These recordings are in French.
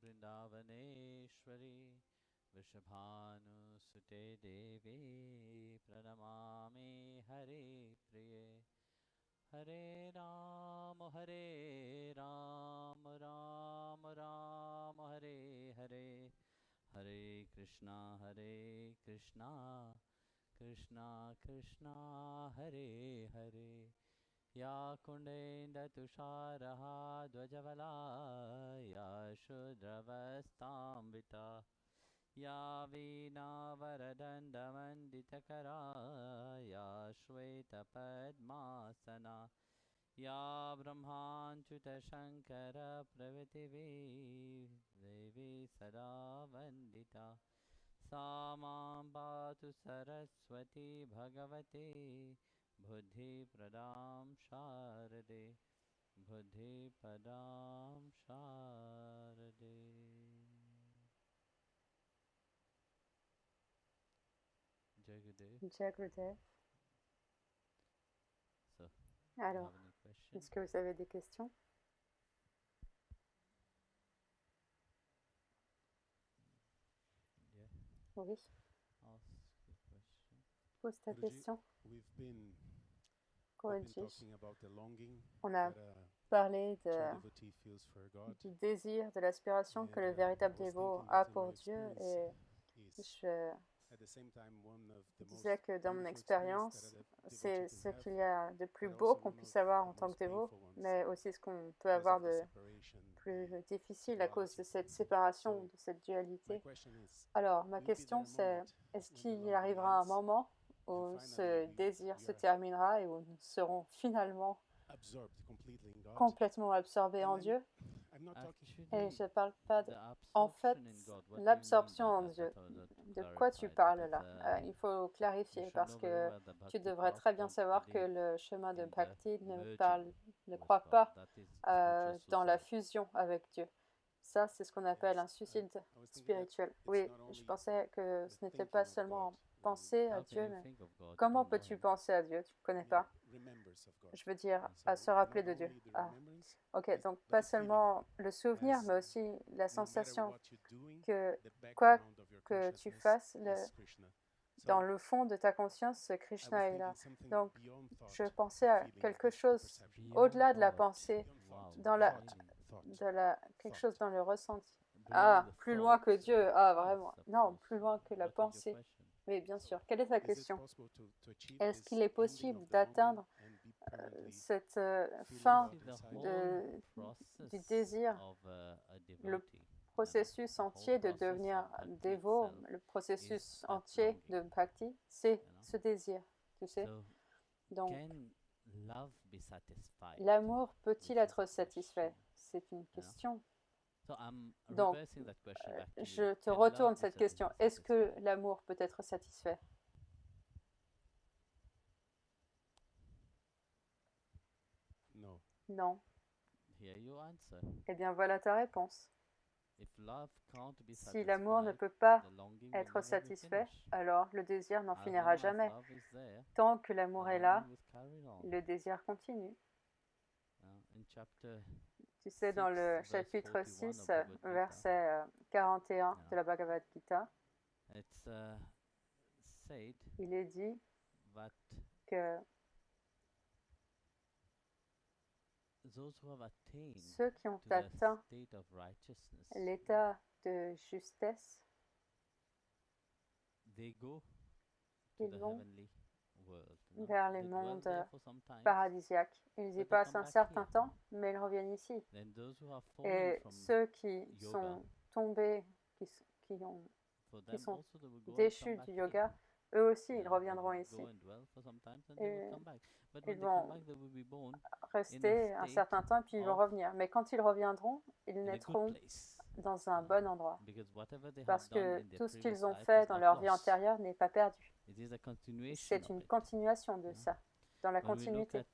वृन्दावनेश्वरी वृषभानुसुते देवी प्रणमामि हरे प्रिये हरे राम राम राम हरे हरे हरे कृष्णा कृष्णा कृष्णा हरे हरे या कुण्डेन्दुतुषारहा ध्वजवला या शूद्रवस्ताम्बिता या वीणावरदण्डमण्डितकरा या श्वेतपद्मासना या ब्रह्माच्युतशङ्करप्रभृतिभिः सदा वन्दिता सा मां पातु सरस्वती भगवती बुद्धिप्रदां शारदे बुद्धिप्रदां शारदे Jai Gurudev. Jai Gurudev. So, Alors, est-ce que vous avez des questions? Yeah. Oui. Ask a question. Pose ta question. On a parlé du désir, de l'aspiration que le véritable dévot a pour Dieu, et je disais que dans mon expérience, c'est ce qu'il y a de plus beau qu'on puisse avoir en tant que dévot, mais aussi ce qu'on peut avoir de plus difficile à cause de cette séparation, de cette dualité. Alors, ma question c'est, est-ce qu'il arrivera un moment où ce désir se terminera et où nous serons finalement complètement absorbés en Dieu? Et je ne parle pas de... En fait, l'absorption en Dieu, de quoi tu parles là? Il faut clarifier parce que tu devrais très bien savoir que le chemin de Bhakti ne croit pas dans la fusion avec Dieu. Ça, c'est ce qu'on appelle un suicide spirituel. Oui, je pensais que ce n'était pas seulement penser à Dieu, mais comment peux-tu penser à Dieu? Tu ne connais pas. Je veux dire, à se rappeler de Dieu. Ah. Ok, donc pas seulement le souvenir, mais aussi la sensation que quoi que tu fasses, dans le fond de ta conscience, Krishna est là. Donc, je pensais à quelque chose au-delà de la pensée, dans quelque chose dans le ressenti. Ah, plus loin que Dieu. Ah, vraiment. Non, plus loin que la pensée. Mais bien sûr. Quelle est ta question? Est-ce qu'il est possible d'atteindre cette fin du désir, le processus entier de devenir dévot, le processus entier de bhakti, c'est ce désir, tu sais. Donc, l'amour peut-il être satisfait? C'est une question. Donc, je te retourne cette question. Est-ce que l'amour peut être satisfait? Non. Eh bien, voilà ta réponse. Si l'amour ne peut pas être satisfait, alors le désir n'en finira jamais. Tant que l'amour est là, le désir continue. Tu sais, dans le chapitre 6, verset 41 de la Bhagavad Gita, il est dit que ceux qui ont atteint l'état de justesse, ils vont vers les mondes paradisiaques. Ils y passent un certain temps, mais ils reviennent ici. Et ceux qui sont tombés, qui sont déchus du yoga, eux aussi, ils reviendront ici. Et ils vont rester un certain temps, puis ils vont revenir. Mais quand ils reviendront, ils naîtront dans un bon endroit. Parce que tout ce qu'ils ont fait dans leur vie antérieure n'est pas perdu. C'est une continuation de ça, dans la continuité.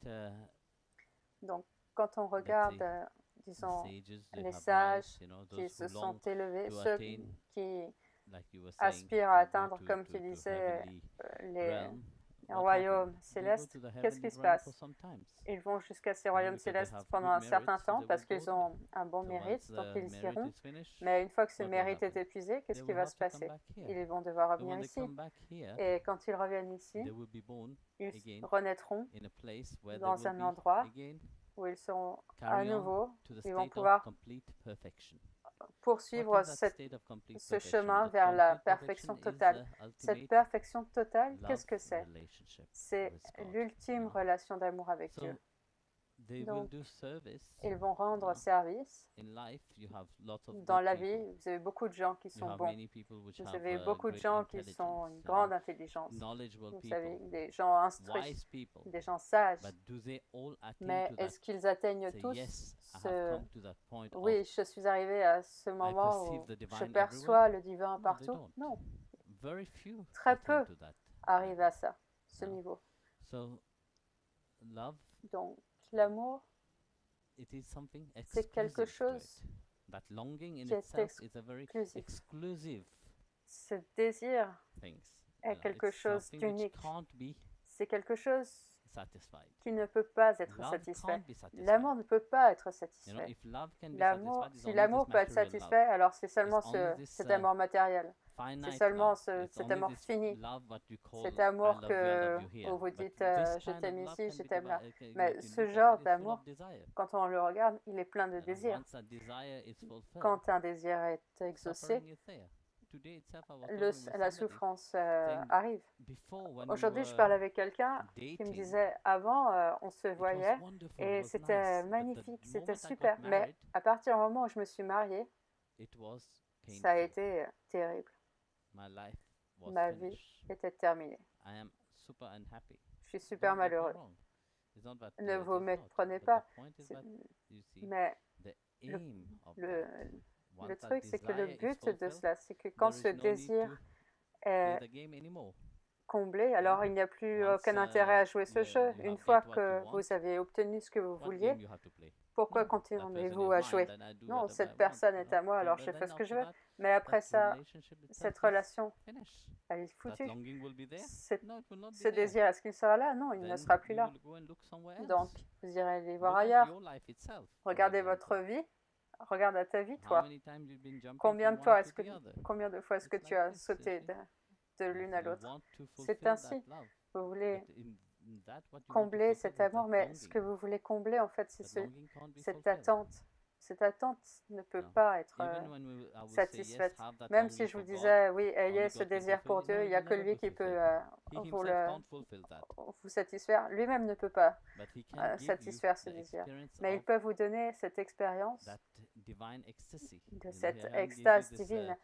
Donc, quand on regarde, disons, les sages qui se sont élevés, ceux qui aspirent à atteindre, comme tu disais, les un royaume céleste, qu'est-ce qui se passe? Ils vont jusqu'à ces royaumes célestes pendant un certain temps parce qu'ils ont un bon mérite, donc ils iront. Mais une fois que ce mérite est épuisé, qu'est-ce qui va se passer? Ils vont devoir revenir ici. Et quand ils reviennent ici, ils renaîtront dans un endroit où ils seront à nouveau, ils vont pouvoir poursuivre ce chemin vers la perfection totale. Cette perfection totale, qu'est-ce que c'est? C'est l'ultime relation d'amour avec Dieu. Donc, ils vont rendre service. Dans la vie, vous avez beaucoup de gens qui sont bons. Vous avez beaucoup de gens qui sont une grande intelligence. Vous savez, des gens instruits, des gens sages. Mais est-ce qu'ils atteignent tous ce... Oui, je suis arrivé à ce moment où je perçois le divin partout. Non. Très peu arrivent à ça, ce niveau. Donc, l'amour, c'est quelque chose qui est exclusif. Ce désir est quelque chose d'unique. C'est quelque chose qui ne peut pas être satisfait. L'amour ne peut pas être satisfait. Si l'amour peut être satisfait, alors c'est seulement cet amour matériel. C'est seulement cet amour fini. Cet amour où vous dites je t'aime ici, je t'aime là. Mais ce genre d'amour, quand on le regarde, il est plein de désirs. Quand un désir est exaucé, la souffrance arrive. Aujourd'hui, je parle avec quelqu'un qui me disait, avant, on se voyait et c'était magnifique, c'était super. Mais à partir du moment où je me suis mariée, ça a été terrible. Ma vie était terminée. Je suis super malheureux. Ne vous méprenez pas. Mais le truc, c'est que le but de cela, c'est que quand ce désir est comblé, alors il n'y a plus aucun intérêt à jouer ce jeu. Une fois que vous avez obtenu ce que vous vouliez, pourquoi continuez-vous à jouer? Non, cette personne est à moi, alors je fais ce que je veux. Mais après ça, cette relation, elle est foutue. Ce désir, est-ce qu'il sera là? Non, il ne sera plus là. Donc, vous irez les voir ailleurs. Regardez votre vie. Regarde à ta vie, toi. Combien de fois est-ce que tu as sauté de l'une à l'autre? C'est ainsi. Vous voulez combler cet amour, mais ce que vous voulez combler, en fait, c'est cette attente. Cette attente ne peut pas être satisfaite. Même si je vous disais, oui, ayez ce désir pour Dieu, il n'y a que lui qui peut vous satisfaire. Lui-même ne peut pas satisfaire ce désir. Mais il peut vous donner cette expérience de cette extase divine,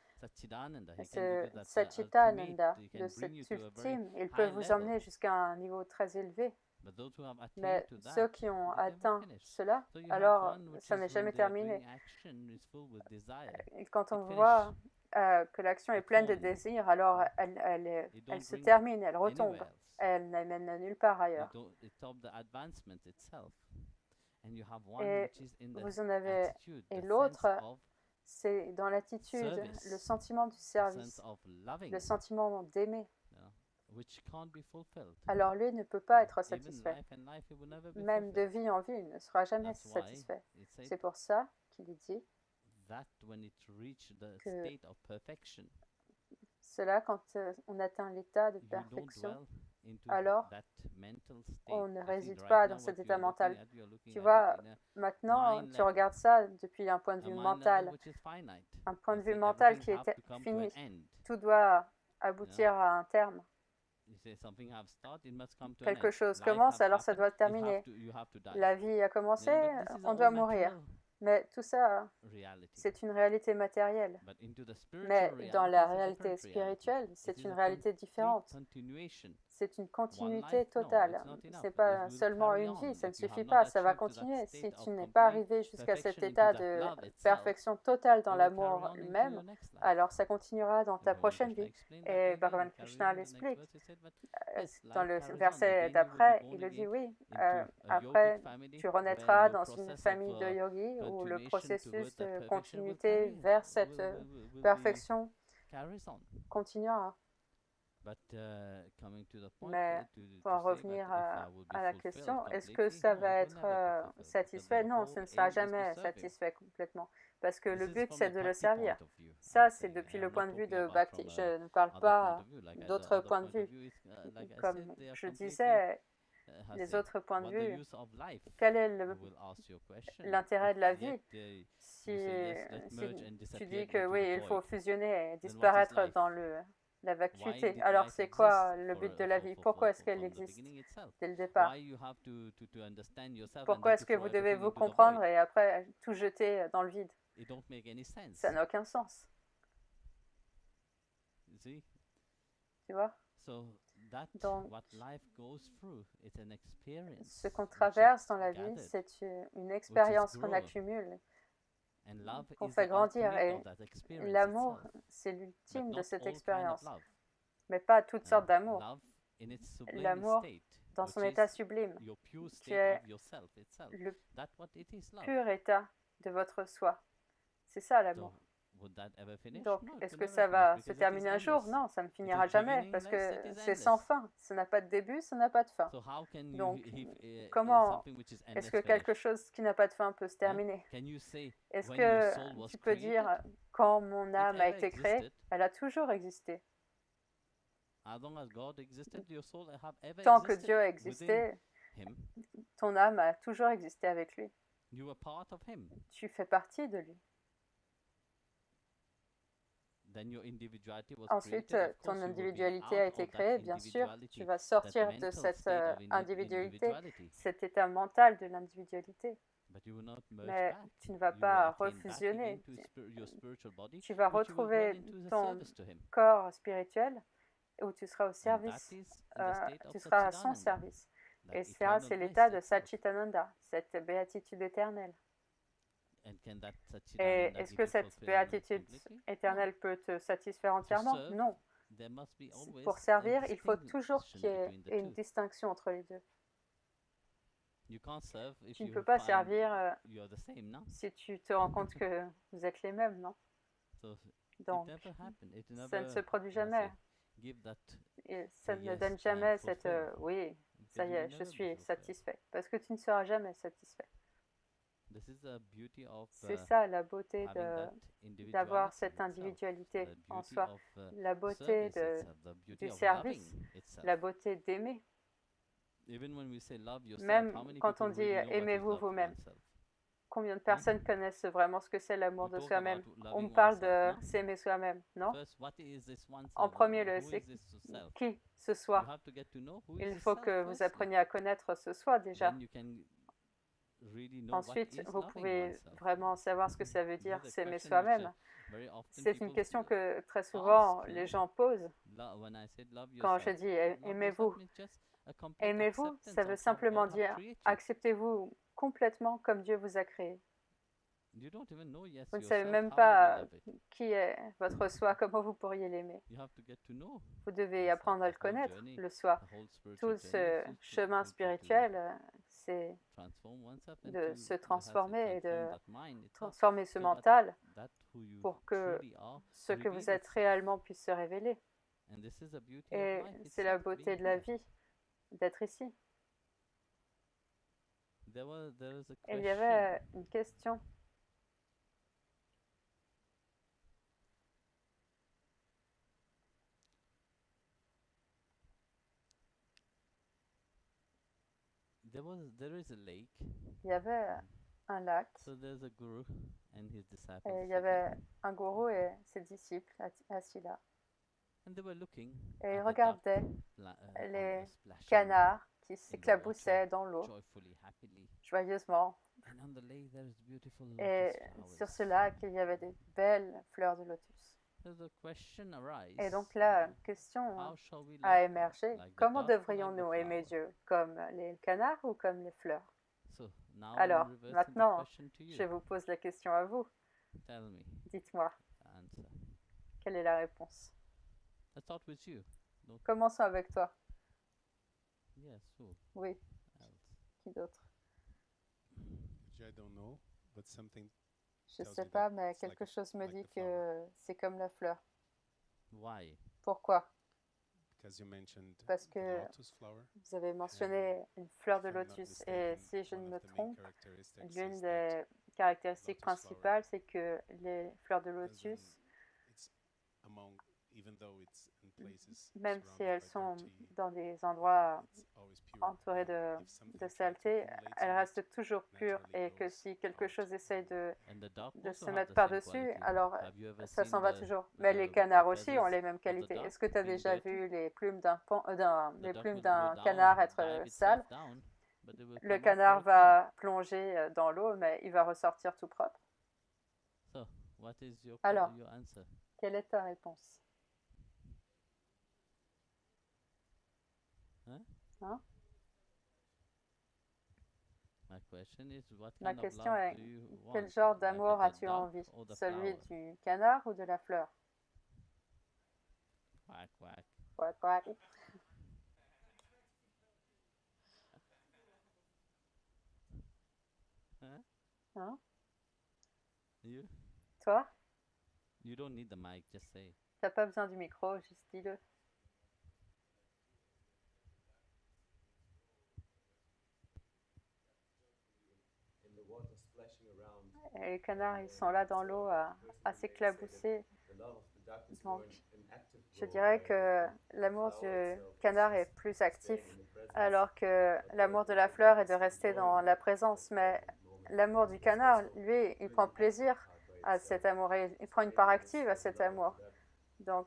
ce Satchitananda, de cet ultime. Il peut vous emmener jusqu'à un niveau très élevé. Mais ceux qui ont atteint cela, alors ça n'est jamais terminé. Et quand on voit que l'action est pleine de désirs, alors elle se termine, elle retombe. Elle n'amène nulle part ailleurs. Et vous en avez, et l'autre, c'est dans l'attitude, le sentiment du service, le sentiment d'aimer. Alors lui ne peut pas être satisfait. Même de vie en vie, il ne sera jamais satisfait. C'est pour ça qu'il dit que cela, quand on atteint l'état de perfection, alors on ne réside pas dans cet état mental. Tu vois, maintenant, tu regardes ça depuis un point de vue mental. Un point de vue mental qui est fini. Tout doit aboutir à un terme. Quelque chose commence, alors ça doit terminer. La vie a commencé, on doit mourir. Mais tout ça, c'est une réalité matérielle. Mais dans la réalité spirituelle, c'est une réalité différente. C'est une continuité totale. Ce n'est pas seulement une vie, ça ne suffit pas, ça va continuer. Si tu n'es pas arrivé jusqu'à cet état de perfection totale dans l'amour même, alors ça continuera dans ta prochaine vie. Et Bhagavan Krishna l'explique. Dans le verset d'après, il le dit, oui, après tu renaîtras dans une famille de yogis où le processus de continuité vers cette perfection continuera. Mais pour en revenir à la question, est-ce que ça va être satisfait? Non, ce ne sera jamais satisfait complètement. Parce que le but, c'est de le servir. Ça, c'est depuis le point de vue de Bhakti. Je ne parle pas d'autres points de vue. Comme je disais, les autres points de vue, quel est l'intérêt de la vie? Si tu dis que oui, il faut fusionner et disparaître dans la vacuité, alors c'est quoi le but de la vie? Pourquoi est-ce qu'elle existe dès le départ? Pourquoi est-ce que vous devez vous comprendre et après tout jeter dans le vide? Ça n'a aucun sens. Tu vois? Donc, ce qu'on traverse dans la vie, c'est une expérience qu'on accumule, qu'on fait grandir. Et l'amour, c'est l'ultime de cette expérience. Mais pas toutes sortes d'amour. L'amour dans son état sublime, qui est le pur état de votre soi. C'est ça l'amour. Donc, est-ce que ça va se terminer un jour? Non, ça ne finira jamais parce que c'est sans fin. Ça n'a pas de début, ça n'a pas de fin. Donc, comment est-ce que quelque chose qui n'a pas de fin peut se terminer? Est-ce que tu peux dire, quand mon âme a été créée, elle a toujours existé? Tant que Dieu a existé, ton âme a toujours existé avec lui. Tu fais partie de lui. Ensuite, ton individualité a été créée, bien sûr. Tu vas sortir de cette individualité, cet état mental de l'individualité. Mais tu ne vas pas refusionner. Tu vas retrouver ton corps spirituel où tu seras au service, tu seras à son service. Et ça, c'est l'état de Satchitananda, cette béatitude éternelle. Et est-ce que cette béatitude éternelle peut te satisfaire entièrement? Non. Pour servir, il faut toujours qu'il y ait une distinction entre les deux. Tu ne peux pas servir si tu te rends compte que vous êtes les mêmes, non? Donc, ça ne se produit jamais. Et ça ne donne jamais cette oui, ça y est, je suis satisfait. Parce que tu ne seras jamais satisfait. C'est ça la beauté d'avoir cette individualité en soi, la beauté du service, la beauté d'aimer. Même quand on dit aimez-vous vous-même, combien de personnes connaissent vraiment ce que c'est l'amour de soi-même? On me parle de s'aimer soi-même, non? En premier, c'est qui ce soi? Il faut que vous appreniez à connaître ce soi déjà. Ensuite, vous pouvez vraiment savoir ce que ça veut dire s'aimer soi-même. C'est une question que très souvent les gens posent. Quand je dis aimez-vous, aimez-vous, ça veut simplement dire acceptez-vous complètement comme Dieu vous a créé. Vous ne savez même pas qui est votre soi, comment vous pourriez l'aimer. Vous devez apprendre à le connaître, le soi. Tout ce chemin spirituel, c'est de se transformer et de transformer ce mental pour que ce que vous êtes réellement puisse se révéler. Et c'est la beauté de la vie, d'être ici. Il y avait une question. Il y avait un lac. Et il y avait un gourou et ses disciples assis là. Et ils regardaient les canards qui s'éclaboussaient dans l'eau joyeusement. Et sur ce lac, il y avait des belles fleurs de lotus. Et donc la question a émergé. Comment devrions-nous aimer Dieu? Comme les canards ou comme les fleurs? Alors, maintenant, je vous pose la question à vous. Dites-moi, quelle est la réponse? Commençons avec toi. Oui. Qui d'autre? Je ne sais pas, mais quelque chose me dit que c'est comme la fleur. Pourquoi? parce que vous avez mentionné une fleur de lotus, et si je ne me trompe, l'une des caractéristiques principales, c'est que les fleurs de lotus, même si elles sont dans des endroits entourées de saleté, elles restent toujours pures, et que si quelque chose essaye de se mettre par-dessus, alors ça s'en va toujours. Mais les canards aussi ont les mêmes qualités. Est-ce que tu as déjà vu les plumes d'un canard être sales? Le canard va plonger dans l'eau, mais il va ressortir tout propre. Alors, quelle est ta réponse? Hein? Ma question est, quel genre d'amour as-tu envie? Celui du canard ou de la fleur? Quack, quack. Quack, quack. Hein? You? Toi? You don't need the mic, just say. T'as pas besoin du micro, juste dis-le. Et les canards, ils sont là dans l'eau à s'éclabousser. Donc, je dirais que l'amour du canard est plus actif, alors que l'amour de la fleur est de rester dans la présence. Mais l'amour du canard, lui, il prend plaisir à cet amour, et il prend une part active à cet amour. Donc.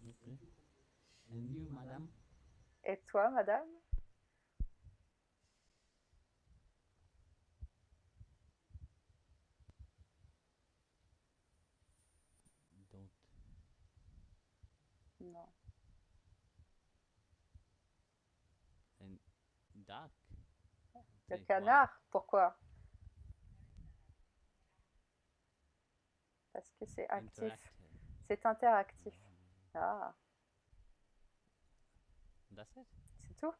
Okay. And you, madame? Et toi, madame? Don't. Non. And duck? Le canard, pourquoi? Parce que c'est actif. C'est interactif. Ah. That's it? C'est tout?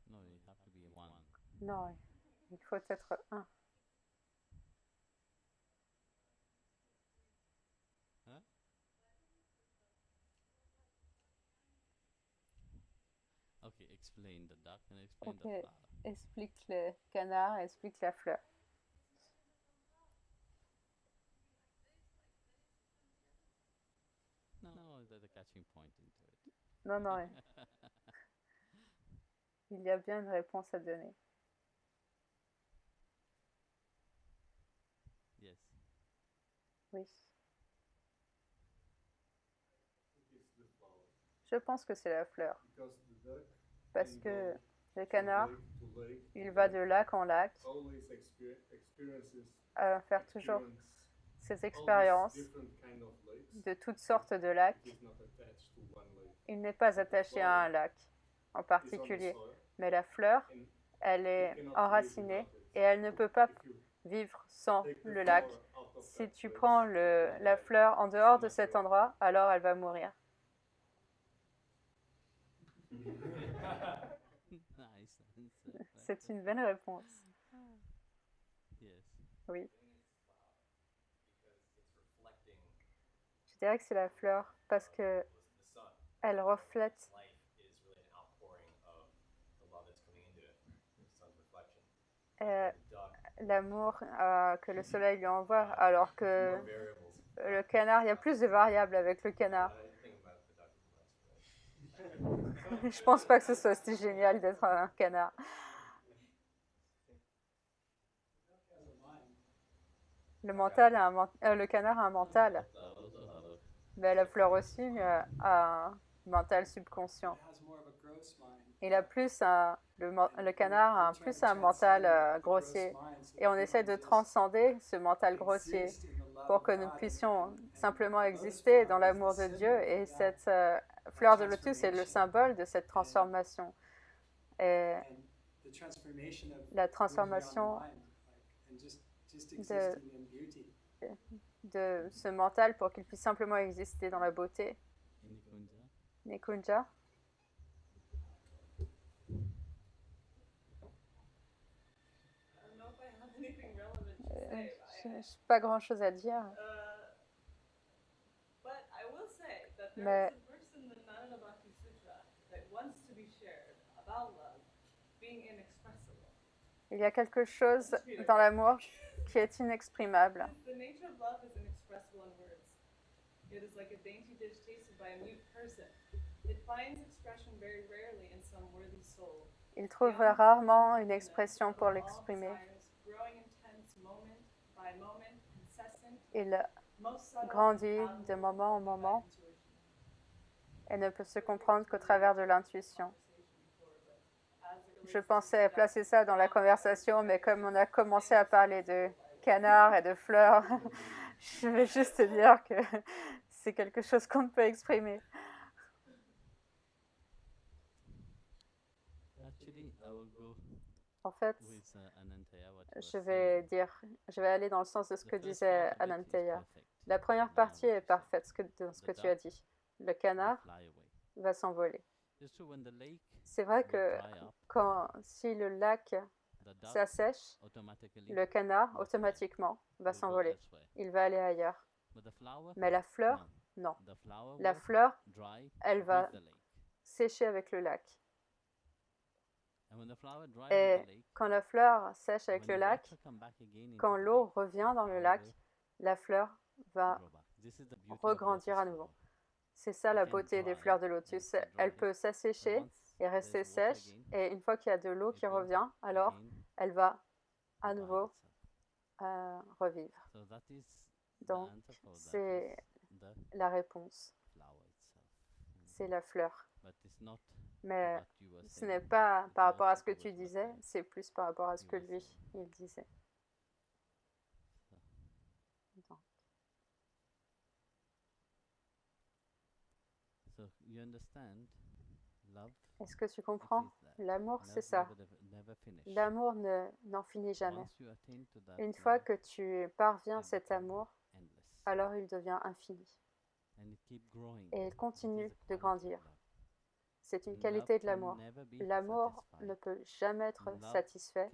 No, you have to be one. Non, il faut être un. Huh? Okay, explain the duck and explain the flower. Explique le canard, explique la fleur. No, there's a catching point into it. Non, non. Il y a bien une réponse à donner. Yes. Oui. Je pense que c'est la fleur. Parce que le canard, il va de lac en lac, à faire toujours ses expériences de toutes sortes de lacs. Il n'est pas attaché à un lac en particulier, mais la fleur, elle est enracinée et elle ne peut pas vivre sans le lac. Si tu prends la fleur en dehors de cet endroit, alors elle va mourir. C'est une bonne réponse. Yes. Oui. Je dirais que c'est la fleur parce que elle reflète l'amour que le soleil lui envoie, alors que le canard, il y a plus de variables avec le canard. Je pense pas que ce soit si génial d'être un canard. Le canard a un mental. Mais la fleur aussi a un mental subconscient. Il a plus le canard a plus un mental grossier. Et on essaie de transcender ce mental grossier pour que nous puissions simplement exister dans l'amour de Dieu. Et cette fleur de lotus est le symbole de cette transformation. Et la transformation de ce mental pour qu'il puisse simplement exister dans la beauté. Nikunja. je n'ai pas grand-chose à dire. Mais il y a quelque chose dans l'amour qui est inexprimable. Il trouve rarement une expression pour l'exprimer. Il grandit de moment en moment et ne peut se comprendre qu'au travers de l'intuition. Je pensais placer ça dans la conversation, mais comme on a commencé à parler de canards et de fleurs, je vais juste te dire que c'est quelque chose qu'on ne peut exprimer. En fait, je vais aller dans le sens de ce que disait Ananteya. La première partie est parfaite dans ce que tu as dit. Le canard va s'envoler. C'est vrai que si le lac s'assèche, le canard automatiquement va s'envoler. Il va aller ailleurs. Mais la fleur, non. La fleur, elle va sécher avec le lac. Et quand la fleur sèche avec le lac, quand l'eau revient dans le lac, la fleur va regrandir à nouveau. C'est ça la beauté des fleurs de lotus. Elle peut s'assécher et rester sèche, et une fois qu'il y a de l'eau qui revient, alors elle va à nouveau revivre. Donc, c'est la réponse. C'est la fleur. Mais ce n'est pas par rapport à ce que tu disais, c'est plus par rapport à ce que lui, il disait. Donc. Est-ce que tu comprends? L'amour, c'est ça. L'amour n'en finit jamais. Une fois que tu parviens à cet amour, alors il devient infini. Et il continue de grandir. C'est une qualité de l'amour. L'amour ne peut jamais être satisfait.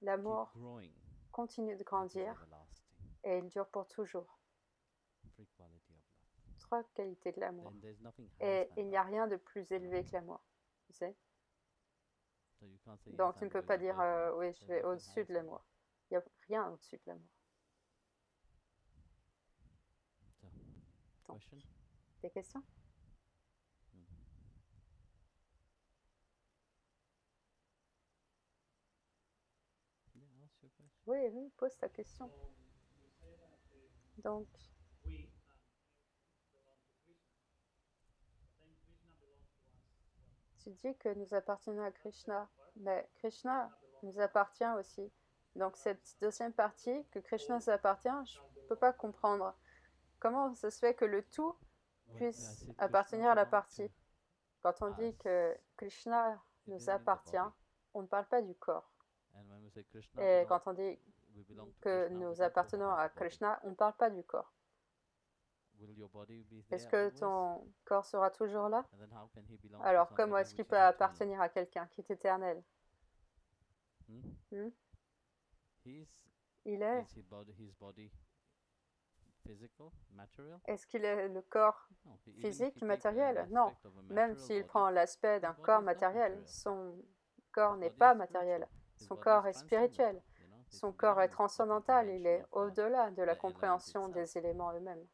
L'amour continue de grandir et il dure pour toujours. 3 qualités de l'amour. Et il n'y a rien de plus élevé que l'amour. Tu sais? Donc tu ne peux pas dire oui, je vais au-dessus de l'amour. Il n'y a rien au-dessus de l'amour. Donc, des questions? Oui, pose ta question. Donc, tu dis que nous appartenons à Krishna, mais Krishna nous appartient aussi. Donc cette deuxième partie, que Krishna nous appartient, je ne peux pas comprendre. Comment ça se fait que le tout puisse appartenir à la partie? Quand on dit que Krishna nous appartient, on ne parle pas du corps. Et quand on dit que nous appartenons à Krishna, on ne parle pas du corps. Est-ce que ton corps sera toujours là? Alors, comment est-ce qu'il peut appartenir à quelqu'un qui est éternel? Il est. Est-ce qu'il est le corps physique, matériel? Non. Même s'il prend l'aspect d'un corps matériel, son corps n'est pas matériel. Son corps est spirituel. Son corps est transcendantal. Il est au-delà de la compréhension des éléments eux-mêmes.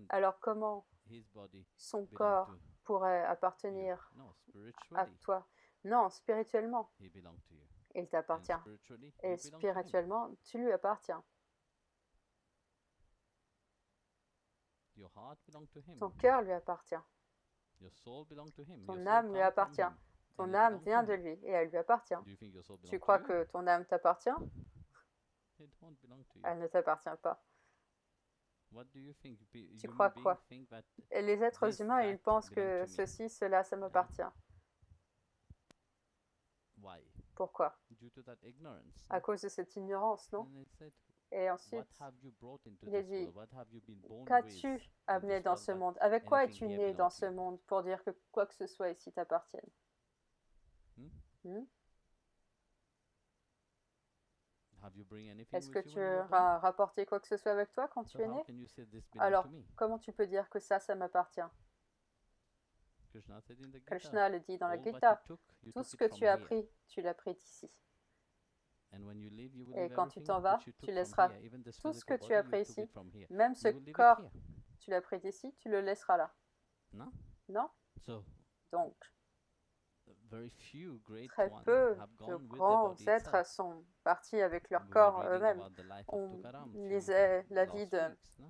Alors comment son corps pourrait appartenir à toi? Non, spirituellement, il t'appartient. Et spirituellement, tu lui appartiens. Ton cœur lui appartient. Ton âme lui appartient. Ton âme vient de lui et elle lui appartient. Tu crois que ton âme t'appartient? Elle ne t'appartient pas. Tu crois quoi? Et les êtres humains, ils pensent que ceci, cela, ça m'appartient. Pourquoi? À cause de cette ignorance, non? Et ensuite, il a dit, qu'as-tu amené dans ce monde? Avec quoi es-tu né dans ce monde pour dire que quoi que ce soit ici t'appartienne? Est-ce que tu as rapporté quoi que ce soit avec toi quand tu es né? Alors, comment tu peux dire que ça m'appartient? Krishna le dit dans la Gita. Tout ce que tu as pris, tu l'as pris d'ici. Et quand tu t'en vas, tu laisseras tout ce que tu as pris ici, même ce corps, tu l'as pris d'ici, tu le laisseras là. Non? Donc, très peu de grands êtres sont partis avec leur corps eux-mêmes. On lisait la vie de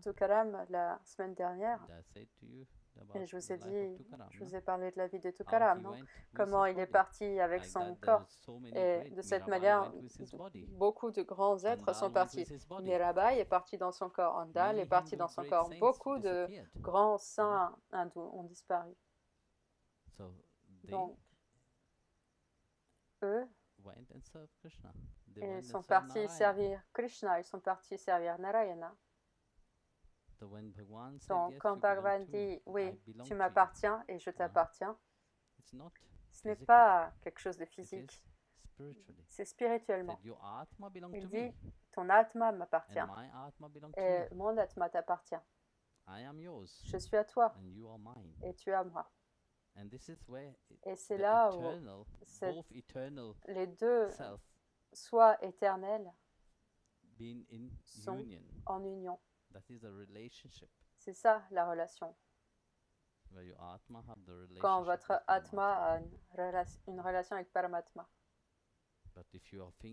Tukaram la semaine dernière. Et je vous ai dit, je vous ai parlé de la vie de Tukaram, non? Comment il est parti avec son corps. Et de cette manière, beaucoup de grands êtres sont partis. Mirabai est parti dans son corps, Andal est parti dans son corps. Beaucoup de grands saints hindous ont disparu. Donc, eux, ils sont partis servir Krishna, ils sont partis servir Narayana. Donc, quand Bhagavan dit, oui, tu m'appartiens et je t'appartiens, ce n'est pas quelque chose de physique, c'est spirituellement. Il dit, ton atma m'appartient et mon atma t'appartient. Je suis à toi et tu es à moi. Et c'est là où les deux, soit éternels, sont en union. C'est ça la relation. Quand votre Atma a une relation avec Paramatma.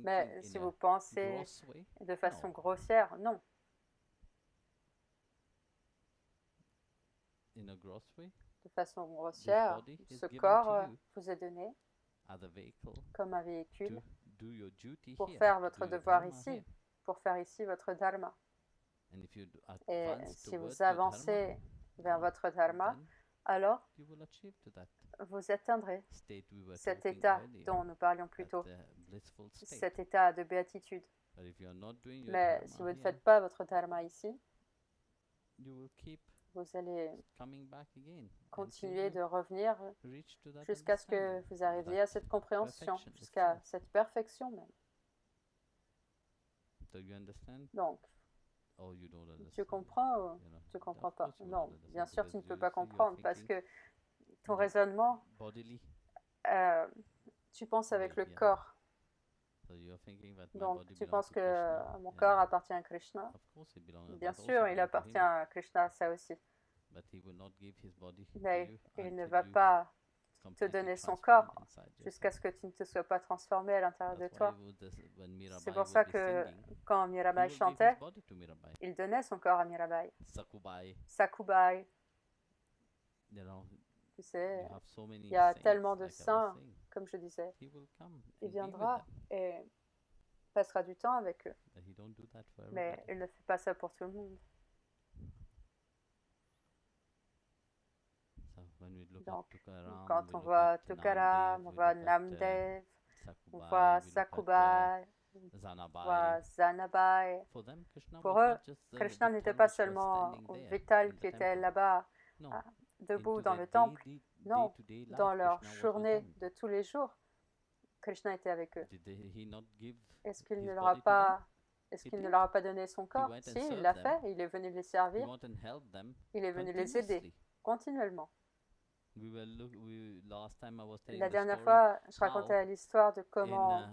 Mais si vous pensez de façon grossière, non. De façon grossière, ce corps vous est donné comme un véhicule pour faire votre devoir ici, pour faire ici votre dharma. Et si vous avancez vers votre dharma, alors vous atteindrez cet état dont nous parlions plus tôt, cet état de béatitude. Mais si vous ne faites pas votre dharma ici, vous allez continuer de revenir jusqu'à ce que vous arriviez à cette compréhension, jusqu'à cette perfection même. Donc, tu comprends ou tu ne comprends pas? Non, bien sûr, tu ne peux pas comprendre parce que ton raisonnement, tu penses avec le corps. Donc, tu penses que mon corps appartient à Krishna. Bien sûr, il appartient à Krishna, ça aussi. Mais il ne va pas te donner son corps jusqu'à ce que tu ne te sois pas transformé à l'intérieur de toi. C'est pour ça que quand Mirabai chantait, il donnait son corps à Mirabai. Sakubai. Tu sais, il y a tellement de saints, comme je disais. Il viendra et passera du temps avec eux. Mais il ne fait pas ça pour tout le monde. Donc, quand on voit Tukaram, on voit Namdev, on voit Sakubai, on voit Zanabai. Pour eux, Krishna n'était pas seulement Vital qui était là-bas, debout dans le temple. Non, dans leur journée de tous les jours, Krishna était avec eux. Est-ce qu'il ne leur a pas donné son corps? Si, il l'a fait, il est venu les servir, il est venu les aider continuellement. La dernière fois, je racontais l'histoire de comment,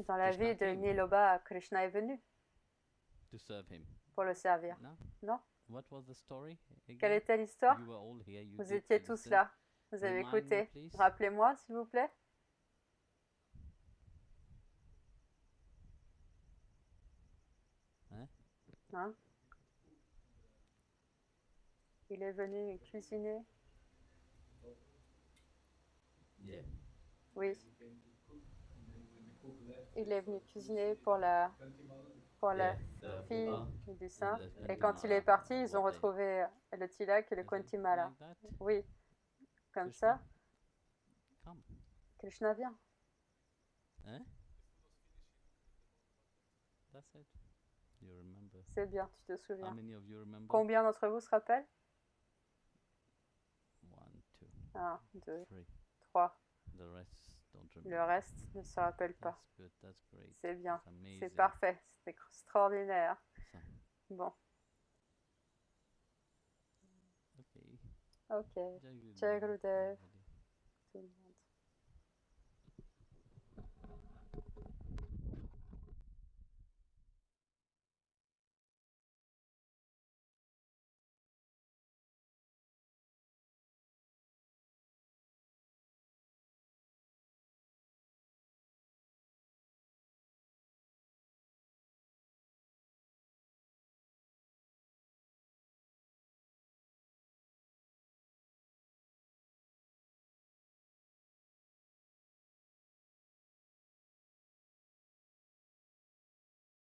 dans la vie de Niloba, Krishna est venu pour le servir. Non? Quelle était l'histoire? Vous étiez tous là. Vous avez écouté. Rappelez-moi, s'il vous plaît. Hein? Il est venu cuisiner. Oui. Il est venu cuisiner pour la fille du saint. Et quand il est parti, ils ont retrouvé le tilak et le Kuntimala. Oui. Comme ça, Krishna vient. C'est bien, tu te souviens. Combien d'entre vous se rappellent? 1, 2, 3. Le reste ne se rappelle pas. C'est bien, c'est parfait, c'est extraordinaire. Bon. Ok. Ciao, Gurudev.